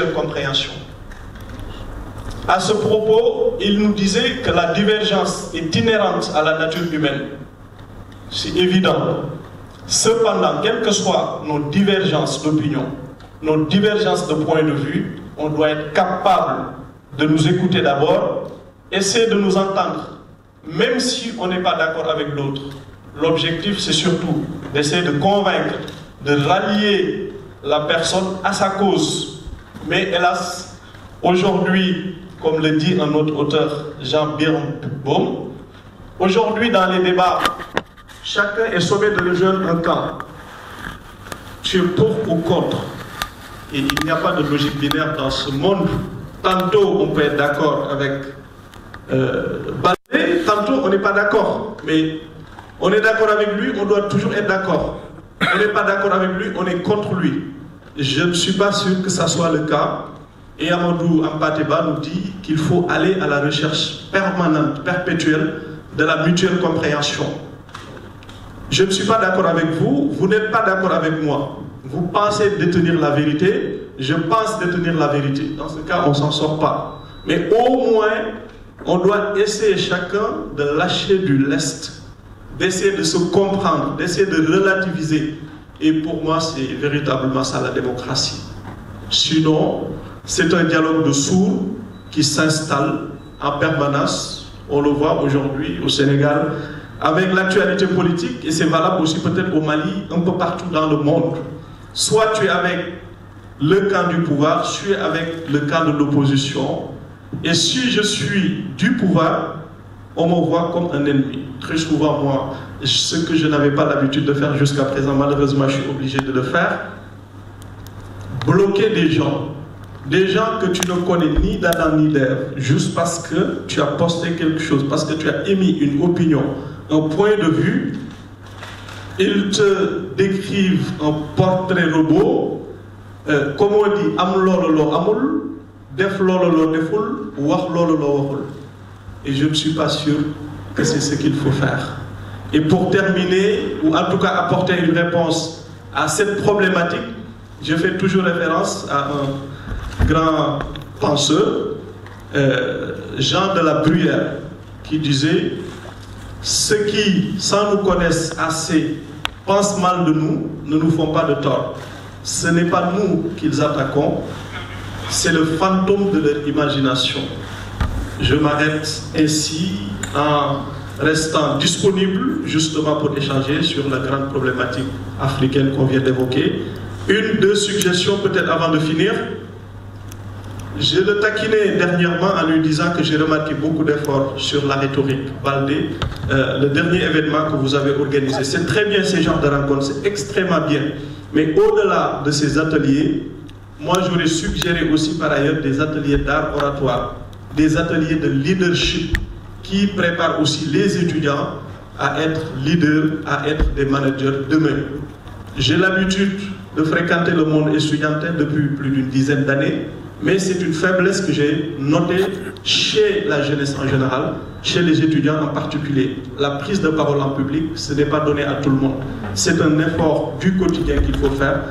compréhension. À ce propos, il nous disait que la divergence est inhérente à la nature humaine. C'est évident. Cependant, quelles que soient nos divergences d'opinion, nos divergences de point de vue, on doit être capable de nous écouter d'abord, essayer de nous entendre, même si on n'est pas d'accord avec l'autre. L'objectif, c'est surtout d'essayer de convaincre, de rallier la personne à sa cause. Mais hélas, aujourd'hui, comme le dit un autre auteur, Jean Birnbaum, aujourd'hui dans les débats, chacun est sommé de rejoindre un camp. Tu es pour ou contre. Et il n'y a pas de logique binaire dans ce monde. Tantôt on peut être d'accord avec Baldé, tantôt on n'est pas d'accord. Mais on est d'accord avec lui, on doit toujours être d'accord. On n'est pas d'accord avec lui, on est contre lui. Je ne suis pas sûr que ça soit le cas. Et Amadou Ampateba nous dit qu'il faut aller à la recherche permanente, perpétuelle de la mutuelle compréhension. Je ne suis pas d'accord avec vous, vous n'êtes pas d'accord avec moi. Vous pensez détenir la vérité, je pense détenir la vérité. Dans ce cas, on ne s'en sort pas. Mais au moins, on doit essayer chacun de lâcher du lest, d'essayer de se comprendre, d'essayer de relativiser. Et pour moi, c'est véritablement ça la démocratie. Sinon, c'est un dialogue de sourds qui s'installe en permanence. On le voit aujourd'hui au Sénégal, avec l'actualité politique, et c'est valable aussi peut-être au Mali, un peu partout dans le monde. Soit tu es avec le camp du pouvoir, tu es avec le camp de l'opposition. Et si je suis du pouvoir, on me voit comme un ennemi. Très souvent, moi, ce que je n'avais pas l'habitude de faire jusqu'à présent, malheureusement, je suis obligé de le faire. Bloquer des gens que tu ne connais ni d'Adam ni d'Ève, juste parce que tu as posté quelque chose, parce que tu as émis une opinion, un point de vue. Ils te décrivent un portrait robot, comme on dit, am lolo amul, def lolo deful, wax lolo waxul. Et je ne suis pas sûr que c'est ce qu'il faut faire. Et pour terminer, ou en tout cas apporter une réponse à cette problématique, je fais toujours référence à un grand penseur, Jean de la Bruyère, qui disait: ceux qui, sans nous connaître assez, pensent mal de nous, ne nous font pas de tort. Ce n'est pas nous qu'ils attaquons, c'est le fantôme de leur imagination. Je m'arrête ainsi en restant disponible justement pour échanger sur la grande problématique africaine qu'on vient d'évoquer. Deux suggestions peut-être avant de finir. Je le taquinais dernièrement en lui disant que j'ai remarqué beaucoup d'efforts sur la rhétorique. Baldé, le dernier événement que vous avez organisé, c'est très bien ces genres de rencontres, c'est extrêmement bien. Mais au-delà de ces ateliers, moi j'aurais suggéré aussi par ailleurs des ateliers d'art oratoire, des ateliers de leadership qui préparent aussi les étudiants à être leaders, à être des managers demain. J'ai l'habitude de fréquenter le monde étudiantin depuis plus d'une dizaine d'années. Mais c'est une faiblesse que j'ai notée chez la jeunesse en général, chez les étudiants en particulier. La prise de parole en public, ce n'est pas donné à tout le monde. C'est un effort du quotidien qu'il faut faire.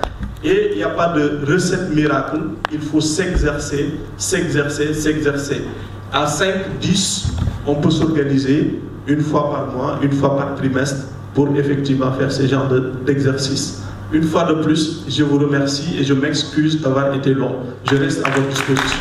Et il n'y a pas de recette miracle. Il faut s'exercer, s'exercer, s'exercer. À 5, 10, on peut s'organiser une fois par mois, une fois par trimestre, pour effectivement faire ce genre d'exercice. Une fois de plus, je vous remercie et je m'excuse d'avoir été long. Je reste à votre disposition.